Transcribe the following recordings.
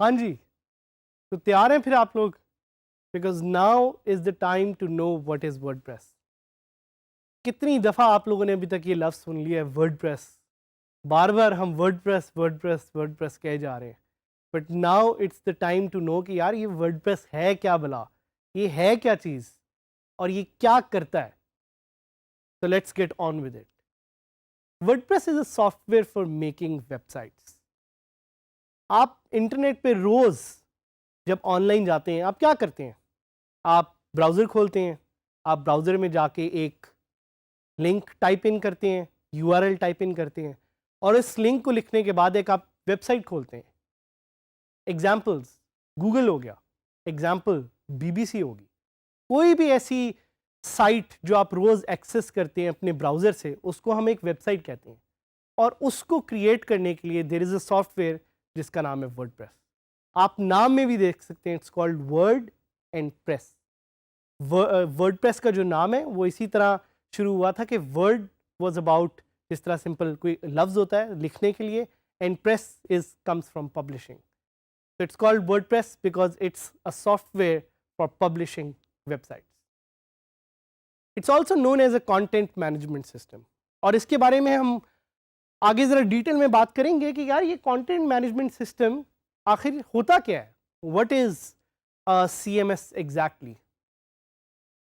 हाँ जी, तो तैयार हैं फिर आप लोग? Because now is the time to know what is WordPress. कितनी दफ़ा आप लोगों ने अभी तक ये लफ्ज़ सुन लिया है वर्डप्रेस? बार-बार हम वर्डप्रेस, वर्डप्रेस, वर्डप्रेस कहे जा रहे हैं। But now it's the time to know कि यार ये वर्डप्रेस है क्या भला? ये है क्या चीज़? और ये क्या करता है? So let's get on with it. WordPress is a software for making websites. आप इंटरनेट पे रोज जब ऑनलाइन जाते हैं आप क्या करते हैं? आप ब्राउज़र खोलते हैं, आप ब्राउज़र में जाके एक लिंक टाइप इन करते हैं, यूआरएल टाइप इन करते हैं और इस लिंक को लिखने के बाद एक आप वेबसाइट खोलते हैं। एग्जाम्पल्स गूगल हो गया, एग्जाम्पल बीबीसी होगी, कोई भी ऐसी साइट जो आप रोज़ एक्सेस करते हैं अपने ब्राउज़र से, उसको हम एक वेबसाइट कहते हैं। और उसको क्रिएट करने के लिए देयर इज़ अ सॉफ्टवेयर जिसका नाम है वर्डप्रेस। आप नाम में भी देख सकते हैं, it's called word and press. WordPress का जो नाम है वो इसी तरह शुरू हुआ था कि वर्ड वाज अबाउट, जिस तरह सिंपल कोई लफ्ज़ होता है लिखने के लिए, and press is comes from publishing. So it's called WordPress because it's a software for publishing websites. It's also known as a content management system. और इसके बारे में हम आगे ज़रा डिटेल में बात करेंगे कि यार ये कंटेंट मैनेजमेंट सिस्टम आखिर होता क्या है? What is CMS exactly?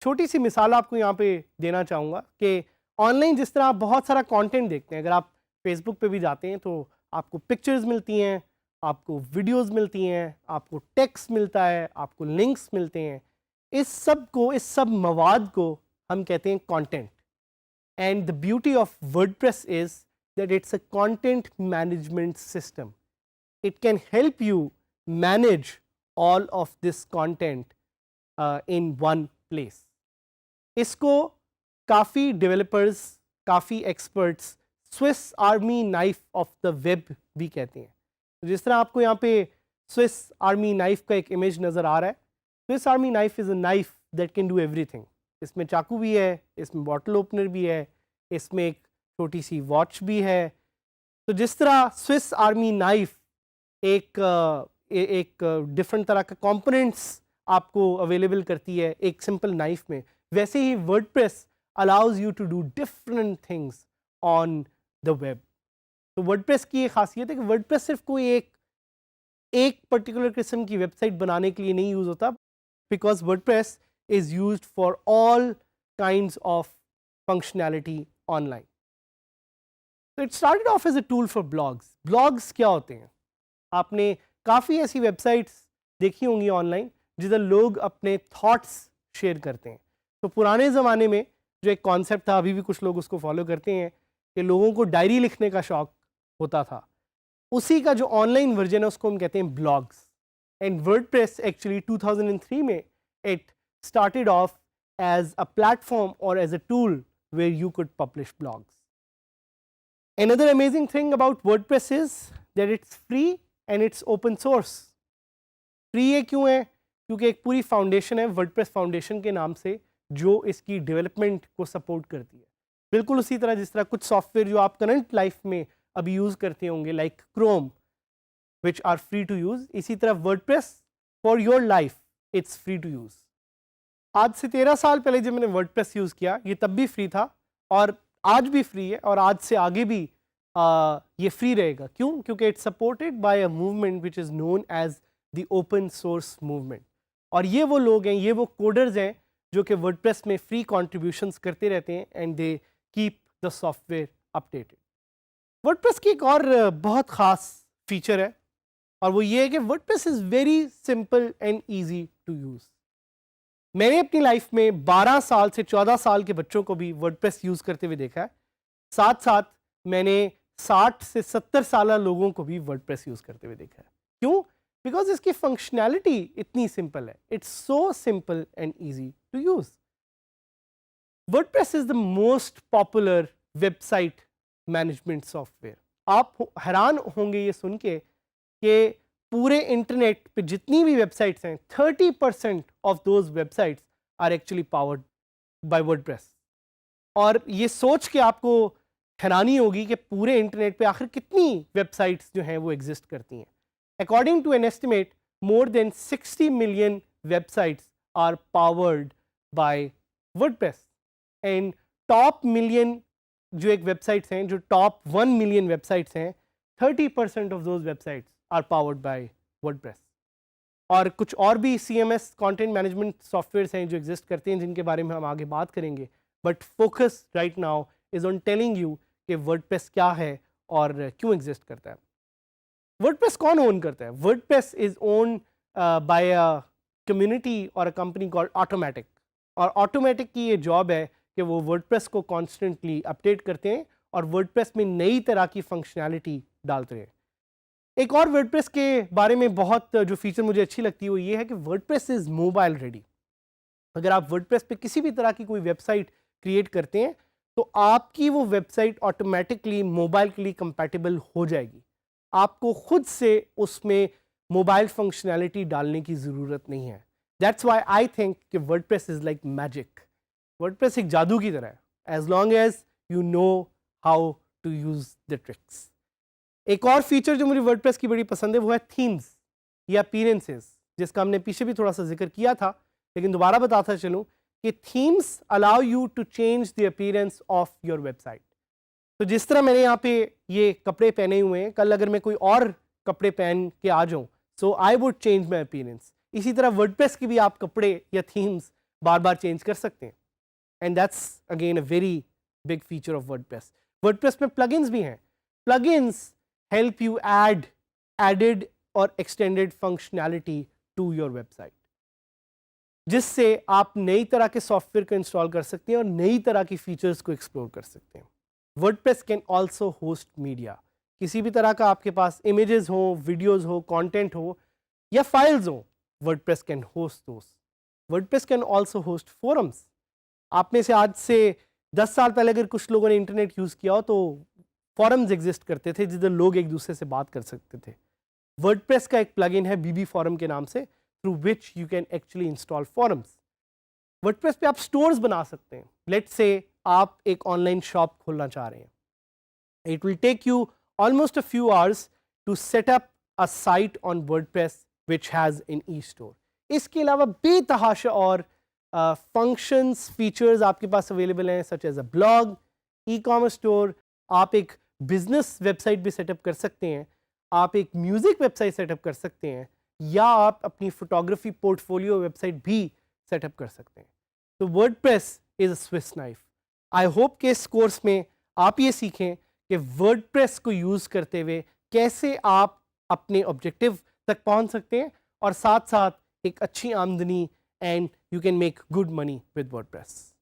छोटी सी मिसाल आपको यहाँ पे देना चाहूँगा कि ऑनलाइन जिस तरह आप बहुत सारा कंटेंट देखते हैं, अगर आप फेसबुक पे भी जाते हैं तो आपको पिक्चर्स मिलती हैं, आपको वीडियोस मिलती हैं, आपको टेक्स्ट मिलता है, आपको लिंक्स मिलते हैं। इस सब मवाद को हम कहते हैं content. And the beauty of WordPress is that it's a content management system. It can help you manage all of this content in one place. इसको काफ़ी डेवलपर्स, काफ़ी experts Swiss army knife of the web भी कहते हैं। तो जिस तरह आपको यहाँ पे स्विस आर्मी नाइफ का एक इमेज नज़र आ रहा है, Swiss army knife is a knife that can do everything. इसमें चाकू भी है, इसमें बॉटल ओपनर भी है, इसमें एक छोटी सी वॉच भी है। तो जिस तरह स्विस आर्मी नाइफ एक डिफरेंट तरह का कंपोनेंट्स आपको अवेलेबल करती है एक सिंपल नाइफ में, वैसे ही WordPress allows you to do different things on the web. तो वर्डप्रेस की ये खासियत है कि वर्डप्रेस सिर्फ कोई एक पर्टिकुलर किस्म की वेबसाइट बनाने के लिए नहीं यूज़ होता, because WordPress is used for all kinds of functionality online. तो it started off as a tool for blogs. Blogs क्या होते हैं? आपने काफ़ी ऐसी वेबसाइट्स देखी होंगी ऑनलाइन जिधर लोग अपने थॉट्स शेयर करते हैं। तो पुराने ज़माने में जो एक कॉन्सेप्ट था, अभी भी कुछ लोग उसको फॉलो करते हैं, कि लोगों को डायरी लिखने का शौक होता था। उसी का जो ऑनलाइन वर्जन है उसको हम कहते हैं ब्लॉग्स। एंड वर्डप्रेस एक्चुअली 2003 में it started off as a platform और as a tool where you could publish blogs. Another amazing thing about WordPress is that it's free and it's open source. Free ये क्यों है? क्योंकि एक पूरी foundation है WordPress foundation के नाम से जो इसकी डेवलपमेंट को सपोर्ट करती है। बिल्कुल उसी तरह जिस तरह कुछ सॉफ्टवेयर जो आप करंट लाइफ में अभी यूज़ करते होंगे like Chrome which are free to use, इसी तरह WordPress for your life it's free to use. आज से 13 साल पहले जब मैंने वर्डप्रेस यूज़ किया ये तब भी फ्री था और आज भी फ्री है और आज से आगे भी ये फ्री रहेगा। क्यों? क्योंकि it's supported by a movement which is known as the open source movement. और ये वो लोग हैं, ये वो कोडर्स हैं जो कि वर्डप्रेस में फ्री कॉन्ट्रीब्यूशंस करते रहते हैं and they keep the software updated. WordPress की एक और बहुत ख़ास फीचर है और वो ये है कि WordPress is very simple and easy to use. मैंने अपनी लाइफ में 12 साल से 14 साल के बच्चों को भी वर्डप्रेस यूज़ करते हुए देखा है। साथ साथ मैंने 60 से 70 साल लोगों को भी वर्डप्रेस यूज़ करते हुए देखा है। क्यों? बिकॉज इसकी फंक्शनैलिटी इतनी सिंपल है। It's so simple and easy to use. WordPress is the most popular website management software. आप हैरान होंगे ये सुन के कि पूरे इंटरनेट पे जितनी भी वेबसाइट्स हैं 30% of those websites are actually powered by WordPress. और ये सोच के आपको हैरानी होगी कि पूरे इंटरनेट पे आखिर कितनी वेबसाइट्स जो हैं वो एग्जिस्ट करती हैं। According to an estimate, more than 60 million websites are powered by WordPress. And top million जो एक websites हैं, जो top 1 million websites हैं, 30% of those websites are powered by WordPress. और कुछ और भी CMS content management softwares हैं जो exist करते हैं, जिनके बारे में हम आगे बात करेंगे. But focus right now is on telling you कि WordPress क्या है और क्यों exist करता है. WordPress कौन own करता है? WordPress is owned by a community or a company called Automatic. और Automatic की ये job है कि वो WordPress को constantly update करते हैं और WordPress में नई तरह की functionality डालते हैं. एक और WordPress के बारे में बहुत जो फीचर मुझे अच्छी लगती है वो ये है कि WordPress इज़ मोबाइल रेडी. अगर आप WordPress पे किसी भी तरह की कोई वेबसाइट क्रिएट करते हैं तो आपकी वो वेबसाइट ऑटोमेटिकली मोबाइल के लिए कंपैटिबल हो जाएगी. आपको खुद से उसमें मोबाइल फंक्शनैलिटी डालने की ज़रूरत नहीं है. दैट्स वाई आई थिंक कि WordPress is like magic. WordPress एक जादू की तरह है, as long as you know how to use the tricks. एक और फीचर जो मुझे वर्डप्रेस की बड़ी पसंद है वो है थीम्स या अपीयरेंसेस, जिसका हमने पीछे भी थोड़ा सा जिक्र किया था, लेकिन दोबारा बताता चलूँ कि themes allow you to change the appearance of your website. तो जिस तरह मैंने यहाँ पे ये कपड़े पहने हुए हैं, कल अगर मैं कोई और कपड़े पहन के आ जाऊँ, so I would change my appearance. इसी तरह वर्डप्रेस की भी आप कपड़े या थीम्स बार बार चेंज कर सकते हैं. And that's again a very big feature of WordPress. WordPress में प्लगइन्स भी हैं. Plugins help you add added और extended functionality to your website, जिससे आप नई तरह के सॉफ्टवेयर को इंस्टॉल कर सकते हैं और नई तरह की फीचर्स को एक्सप्लोर कर सकते हैं. WordPress can also host media. किसी भी तरह का आपके पास इमेजेस हो, वीडियोस हो, कंटेंट हो या फाइल्स हो, WordPress can host those. WordPress can also host forums. आप में से आज से 10 साल पहले अगर कुछ लोगों ने इंटरनेट यूज़ किया हो तो फॉरम्स एग्जिस्ट करते थे जिधर लोग एक दूसरे से बात कर सकते थे. वर्डप्रेस का एक प्लगइन है बीबी फॉरम के नाम से, through which you can actually install forums. WordPress पे आप स्टोर्स बना सकते हैं. लेट्स से आप एक ऑनलाइन शॉप खोलना चाह रहे हैं. It will take you almost a few hours to set up a site on WordPress which has in e store. इसके अलावा बेतहाशा और फंक्शंस फीचर्स आपके पास अवेलेबल हैं, such as a blog, e commerce store. आप एक बिजनेस वेबसाइट भी सेटअप कर सकते हैं, आप एक म्यूज़िक वेबसाइट सेटअप कर सकते हैं, या आप अपनी फोटोग्राफी पोर्टफोलियो वेबसाइट भी सेटअप कर सकते हैं. तो WordPress is a Swiss knife. I hope कि इस कोर्स में आप ये सीखें कि वर्डप्रेस को यूज़ करते हुए कैसे आप अपने ऑब्जेक्टिव तक पहुंच सकते हैं और साथ साथ एक अच्छी आमदनी, and you can make good money with WordPress.